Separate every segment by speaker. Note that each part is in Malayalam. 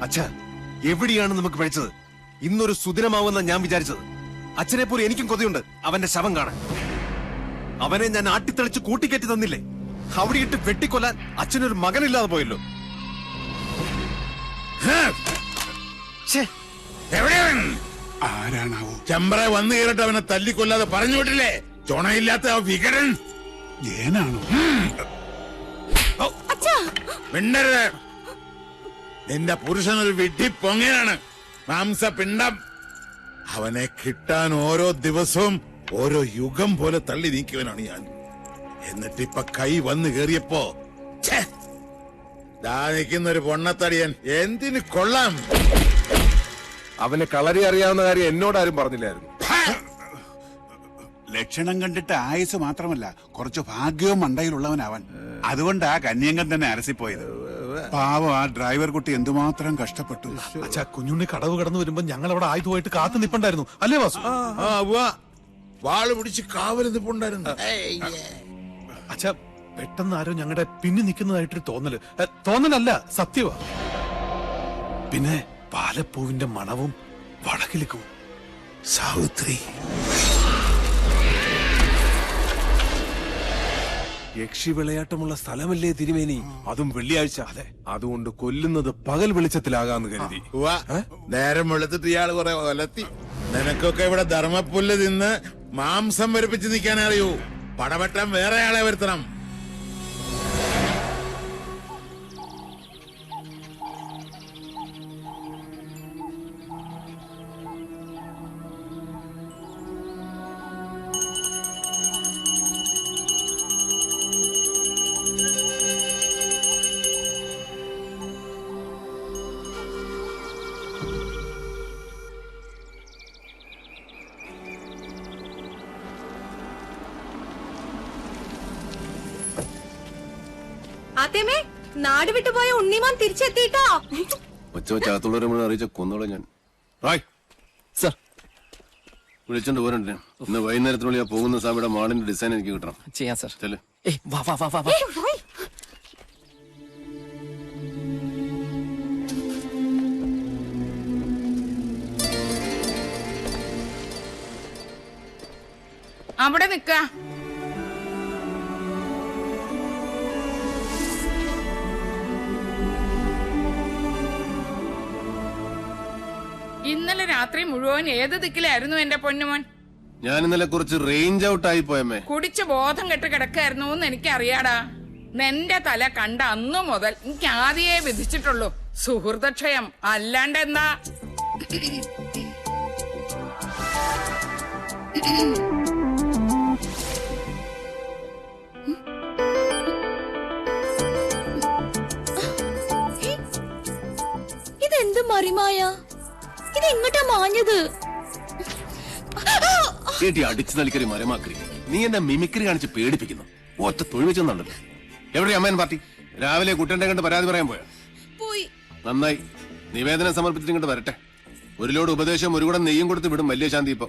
Speaker 1: അച്ഛാ, എവിടെയാണ് നമുക്ക് പഴിച്ചത്? ഇന്നൊരു സുദിനമാവുന്ന ഞാൻ വിചാരിച്ചത്. അച്ഛനെ പോലെ എനിക്കും കൊതിയുണ്ട് അവന്റെ ശവം കാണാൻ. അവനെ ഞാൻ ആട്ടിത്തെളിച്ച് കൂട്ടിക്കയറ്റി തന്നില്ലേ? അവിടെ ഇട്ട് വെട്ടിക്കൊല്ലാൻ അച്ഛനൊരു മകനില്ലാതെ പോയല്ലോ.
Speaker 2: ആരാണാവോ? ചെമ്പറ വന്നു കയറിട്ട് അവനെ തല്ലിക്കൊല്ലാതെ പറഞ്ഞു വിട്ടില്ലേ? ചുണയില്ലാത്ത ആ വികടൻ ജയനാണോ? മിണ്ടരുത്. നിന്റെ പുരുഷനൊരു വിഡ്ഢി പൊങ്ങനാണ്, മാംസപിണ്ഡം. അവനെ കിട്ടാൻ ഓരോ ദിവസവും ഓരോ യുഗം പോലെ തള്ളി നീക്കിയവനാണ് ഞാൻ. എന്നിട്ടിപ്പൊ കൈ വന്നു കേറിയപ്പോ ദാ നിൽക്കുന്നൊരു പൊണ്ണത്തടിയൻ എന്തിന് കൊള്ളാം.
Speaker 1: അവന് കളരി അറിയാവുന്ന കാര്യം എന്നോടാരും പറഞ്ഞില്ലായിരുന്നു.
Speaker 3: ലക്ഷണം കണ്ടിട്ട് ആയുസ് മാത്രമല്ല, കുറച്ച് ഭാഗ്യവും മണ്ടയിലുള്ളവനവൻ. അതുകൊണ്ട് ആ കന്യങ്കൻ തന്നെ അരസിപ്പോയത്. പാവം ആ ഡ്രൈവർ കുട്ടി എന്തുമാത്രം കഷ്ടപ്പെട്ടു.
Speaker 4: അച്ഛാ, കുഞ്ഞുണ്ണി കടവ് കടന്നു വരുമ്പോ ഞങ്ങൾ അവിടെ ആയുധമായിട്ട് കാത്തു നിപ്പുണ്ടായിരുന്നു, അല്ലേ വാസു?
Speaker 2: വാള് പിടിച്ച് കാവല് നിപ്പുണ്ടായിരുന്നു.
Speaker 4: അച്ഛാ, പെട്ടെന്ന് ആരോ ഞങ്ങളുടെ പിന്നി നിൽക്കുന്നതായിട്ടൊരു തോന്നലല്ല, സത്യവാ. പിന്നെ പാലപ്പൂവിന്റെ മണവും വടക്കിലിക്കും.
Speaker 2: സാവിത്രി,
Speaker 1: യക്ഷി വിളയാട്ടമുള്ള സ്ഥലമല്ലേ തിരുമേനി? അതും വെള്ളിയാഴ്ച. അതെ, അതുകൊണ്ട് കൊല്ലുന്നത് പകൽ വെളിച്ചത്തിലാകാന്ന് കരുതി.
Speaker 2: നേരം വെളുത്തിട്ട് ഇയാള് കുറെ ഒലത്തി. നിനക്കൊക്കെ ഇവിടെ ധർമ്മപ്പുല്ല് തിന്ന് മാംസം വരിപ്പിച്ച് നിൽക്കാൻ അറിയൂ. പടവട്ടം വേറെ ആളെ വരുത്തണം.
Speaker 5: ആത്തേമേ, നാട് വിട്ടുപോയ ഉണ്ണിമാൻ തിരിച്ചെത്തിട്ടോ.
Speaker 1: ഒച്ചവച്ചകത്തുള്ളവരെ മുഴുവൻ അറിയിച്ച കൊന്നോളെ ഞാൻ.
Speaker 6: സർ,
Speaker 1: വിളിച്ചോണ്ട് പോരണ്ടേ? ഇന്ന് വൈകുന്നേരത്തിനുള്ളിൽ പോകുന്ന സാബിയുടെ മാളിന്റെ ഡിസൈൻ എനിക്ക് കിട്ടണം.
Speaker 6: ചെയ്യാം സർ.
Speaker 1: ചെല്ല്.
Speaker 6: വാ വാ വാ വാ വാ.
Speaker 7: അവിടെ നിക്ക. ഇന്നലെ രാത്രി മുഴുവൻ ഏത് ദിക്കിലായിരുന്നു എന്റെ പൊന്നുമോൻ?
Speaker 1: ഞാൻ ഇന്നലെ കുറച്ച് റേഞ്ച് ഔട്ട് ആയി പോയമ്മേ.
Speaker 7: കുടിച്ച് ബോധം കെട്ട് കിടക്കായിരുന്നു എന്ന് എനിക്കറിയാടാ. നിന്റെ തല കണ്ട അന്നു മുതൽ എനിക്ക് ആദ്യേ വിധിച്ചിട്ടുള്ളൂ സുഹൃതക്ഷയം, അല്ലാണ്ട് എന്താ.
Speaker 5: ഇതെന്ത് മറിമായ? ഇതെങ്ങോട്ടാ മാഞ്ഞത്?
Speaker 1: അടിച്ചു നൽകരി മരമാക്കി. നീ എന്നെ മിമിക്രി കാണിച്ച് പേടിപ്പിക്കുന്നു. ഒറ്റ തൊഴിൽ വെച്ചെന്നുണ്ടല്ലോ. എവിടെ അമ്മയൻ പാർട്ടി? രാവിലെ കുട്ടന്റെ കണ്ട് പരാതി പറയാൻ പോയാ?
Speaker 5: പോയി.
Speaker 1: നന്നായി. നിവേദനം സമർപ്പിച്ചിട്ട് ഇങ്ങോട്ട് വരട്ടെ. ഒരു ലോഡ് ഉപദേശം ഒരു കൂടെ നെയ്യും കൊടുത്ത് വിടും വലിയ ശാന്തി. ഇപ്പൊ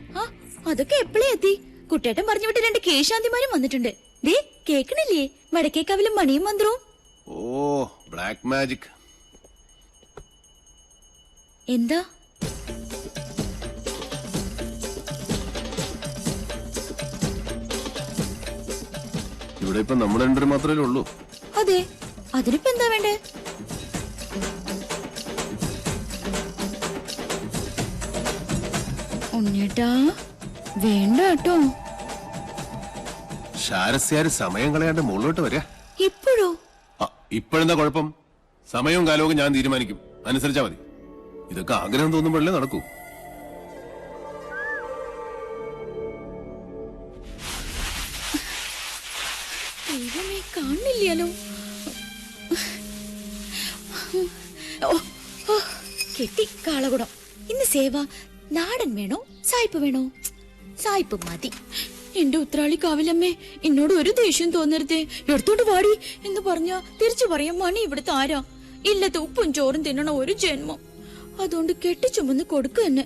Speaker 5: അതൊക്കെ എപ്പോഴേ എത്തി? കുട്ടേട്ടൻ പറഞ്ഞു വിട്ട് 2 കേശാന്തിമാരും വന്നിട്ടുണ്ട്. ദേ, കേക്കണില്ലേ വടക്കേക്കാവിലും മണിയും മന്ത്രവും?
Speaker 1: ഓ, ബ്ലാക്ക് മാജിക്.
Speaker 5: എന്താ?
Speaker 1: ഇവിടെ ഇപ്പൊ നമ്മൾ രണ്ടുപേരും മാത്രമേ ഉള്ളൂ.
Speaker 5: അതെ, അതിനിപ്പോ എന്താ വേണ്ടേ? ഉണ്ണേട്ടാ, വേണ്ട കേട്ടോ.
Speaker 1: ശാരസ്യാര് സമയം കളയാണ്ട് മുകളിലോട്ട് വരിക.
Speaker 5: ഇപ്പോഴോ?
Speaker 1: ഇപ്പോഴെന്താ കുഴപ്പം? സമയവും കാലവും ഞാൻ തീരുമാനിക്കും, അനുസരിച്ചാ മതി. ഇതൊക്കെ ആഗ്രഹം തോന്നുമ്പോഴല്ലേ നടക്കൂ.
Speaker 5: ദൈവമേ, കാണില്ലല്ലോ. കെട്ടി കാളകുടം. ഇന്ന് സേവ നാടൻ വേണോ സായിപ്പ് വേണോ? സായിപ്പ് മതി. എന്റെ ഉത്രാളി കാവിലമ്മേ, എന്നോട് ഒരു ദേഷ്യം തോന്നരുതേ. എടുത്തോണ്ട് വാടി എന്ന് പറഞ്ഞ തിരിച്ചു പറയാം, മണി ഇവിടുത്തെ ആരാ? ഇല്ലത്തെ ഉപ്പും ചോറും തിന്നണ ഒരു ജന്മം. അതുകൊണ്ട് കെട്ടിച്ചുമന്ന് കൊടുക്ക തന്നെ.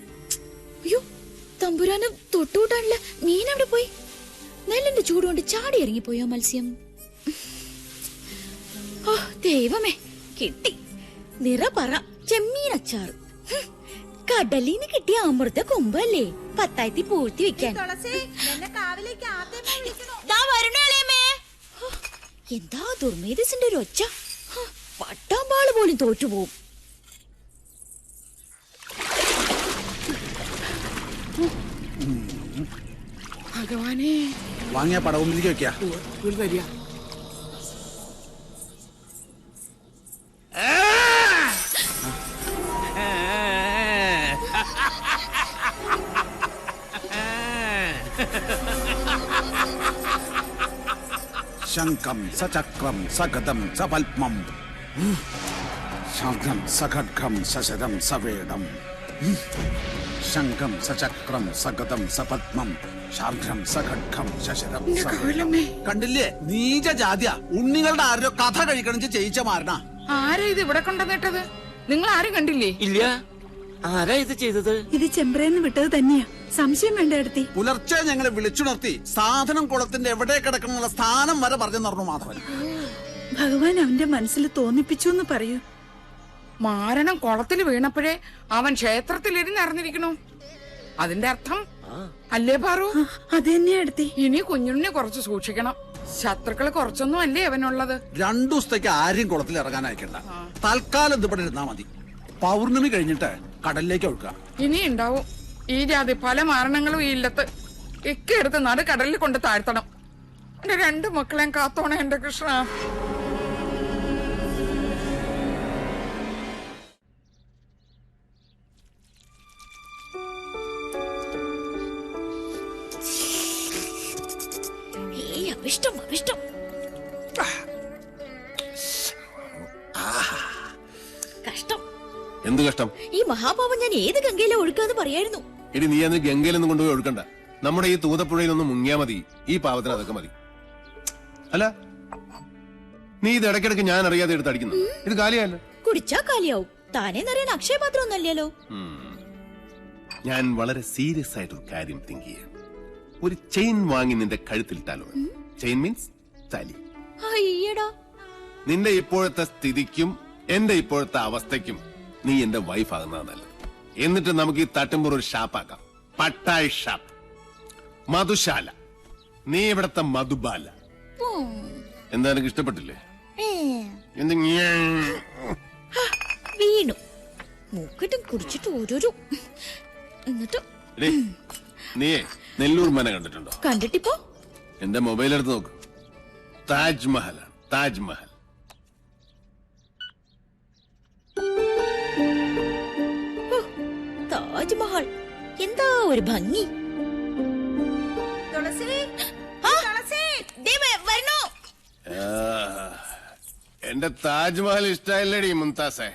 Speaker 5: അയ്യോ, തമ്പുരാന് തൊട്ടുകൂട്ടാനുള്ള മീൻ അവിടെ പോയി. നെല്ലിന്റെ ചൂടുകൊണ്ട് ചാടി ഇറങ്ങിപ്പോയോ മത്സ്യം? ഓ ദൈവമേ, കിട്ടി. നിറ പറ ചെമ്മീൻ അച്ചാറ്. കടലിന്ന് കിട്ടിയ അമൃത കൊമ്പല്ലേ, പത്തായത്തി പൂഴ്ത്തി വെക്കാൻ. ദാ വരണേ അളിയമ്മേ. എന്താ ദുർമേധസിന്റെ ഒരു ഒച്ച. പട്ടാമ്പാള് പോലും തോറ്റുപോകും.
Speaker 7: ഭഗവാനെ,
Speaker 8: വാങ്ങിയ പടവുമ്പിലേക്ക് വെക്കാ.
Speaker 7: വരിക.
Speaker 8: ശംഖം സചക്രം സഗതം സപത്മം ശംഖം സഖഡ്ഗം സശരം സവേദം ശംഖം സചക്രം സഗതം സപത്മം ശാർഘം സഖഡ്ഗം ശശരം
Speaker 7: കാവിലമ്മേ,
Speaker 8: കണ്ടില്ലേ? നീച ജാതിയ ഉണ്ണികളുടെ ആരോ കഥ കഴിക്കണം ചെയ്യിച്ച മാരണ.
Speaker 7: ആരാ ഇത് ഇവിടെ കൊണ്ടുവന്നിട്ടത്? നിങ്ങൾ ആരും കണ്ടില്ലേ?
Speaker 6: ഇല്ല, ആരാ ഇത് ചെയ്തത്?
Speaker 9: ഇത് ചെമ്പ്രേന്ന് വിട്ടത് തന്നെയാ, സംശയം വേണ്ട എടുത്തി.
Speaker 8: പുലർച്ചെ ഞങ്ങളെ വിളിച്ചുണർത്തി സാധനം കുളത്തിന്റെ എവിടെ കിടക്കണമെന്നുള്ള സ്ഥാനം വരെ പറഞ്ഞു നടന്നു മാധവൻ.
Speaker 9: ഭഗവാൻ അവന്റെ മനസ്സിൽ തോന്നിപ്പിച്ചു എന്ന് പറയൂ.
Speaker 7: മാരണം കുളത്തിൽ വീണപ്പോഴേ അവൻ ക്ഷേത്രത്തിലിരുന്ന് അറിഞ്ഞിരിക്കണു. അതിന്റെ അർത്ഥം അല്ലേ പാറു?
Speaker 9: അത് തന്നെയാ എടുത്തി.
Speaker 7: ഇനി കുഞ്ഞുണ്ണി കുറച്ച് സൂക്ഷിക്കണം. ശത്രുക്കള് കുറച്ചൊന്നും അല്ലേ അവനുള്ളത്.
Speaker 8: 2 ദിവസത്തേക്ക് ആരെയും കുളത്തിൽ ഇറങ്ങാൻ അയക്കണ്ട. തൽക്കാലം ഇത് ഇവിടെ ഇരുന്നാ മതി. പൗർണമി കഴിഞ്ഞിട്ട് കടലിലേക്ക് ഒഴുക്കുക.
Speaker 7: ഇനി ഉണ്ടാവും ഈ ജാതി പല മാരണങ്ങളും ഈ ഇല്ലത്ത്. ഇക്കെടുത്ത് നട കടലിൽ കൊണ്ട് താഴ്ത്തണം. എന്റെ 2 മക്കളെയും കാത്തോണേ എന്റെ കൃഷ്ണ.
Speaker 5: അഭിഷ്ടം അഭിഷ്ടം. കഷ്ടം.
Speaker 1: എന്ത് കഷ്ടം?
Speaker 5: ഈ മഹാപാപം ഞാൻ ഏത് ഗംഗയിലെ ഒഴുക്കാന്ന് പറയായിരുന്നു.
Speaker 1: ഇനി നീ അന്ന് ഗംഗയിലൊന്നും കൊണ്ടുപോയി ഒഴുക്കണ്ട. നമ്മുടെ ഈ തൂതപ്പുഴയിലൊന്നും മുങ്ങിയാ മതി. ഈ പാവത്തിന് അതൊക്കെ മതി. അല്ല, നീ ഇത് ഇടയ്ക്കിടയ്ക്ക് ഞാൻ അറിയാതെ എടുത്ത് അടിക്കുന്നു. ഇത് കാലിയല്ല.
Speaker 5: കുടിച്ചാ കാലിയാവും. താനേ നിറയാൻ അക്ഷയപാത്രം ഒന്നല്ലല്ലോ.
Speaker 1: ഞാൻ വളരെ സീരിയസ് ആയിട്ടൊരു കാര്യം തിങ്ക് ചെയ്യാം. ഒരു ചെയിൻ വാങ്ങി നിന്റെ കഴുത്തിലിട്ടാലോ? ചെയിൻ മീൻസ് താലി.
Speaker 5: അയ്യടാ,
Speaker 1: നിന്റെ ഇപ്പോഴത്തെ സ്ഥിതിക്കും എന്റെ ഇപ്പോഴത്തെ അവസ്ഥയ്ക്കും നീ എന്റെ വൈഫ് ആകുന്നതാണ് നല്ലത്. എന്നിട്ട് നമുക്ക് ഈ തട്ടുമ്പോൾ ഒരു ഷാപ്പാക്കാം. പട്ടായ് ഷാപ്പ്, മധുശാല. നീ ഇവിടത്തെ മധുബാല. എന്താ എനിക്ക് ഇഷ്ടപ്പെട്ടില്ലേ?
Speaker 5: വീണു മൂക്കിട്ടും കുടിച്ചിട്ട് ഓരോരോ. എന്നിട്ട്
Speaker 1: നീയേ നെല്ലൂർ മന കണ്ടിട്ടുണ്ടോ?
Speaker 5: കണ്ടിട്ടിപ്പോ
Speaker 1: എന്റെ മൊബൈൽ എടുത്ത് നോക്ക്. താജ്മഹലാണ്, താജ്മഹൽ.
Speaker 5: താജ്മഹൽ എന്താ ഒരു ഭംഗി.
Speaker 1: എന്റെ താജ്മഹൽ ഇഷ്ടായില്ലേടി മുംതാസേ?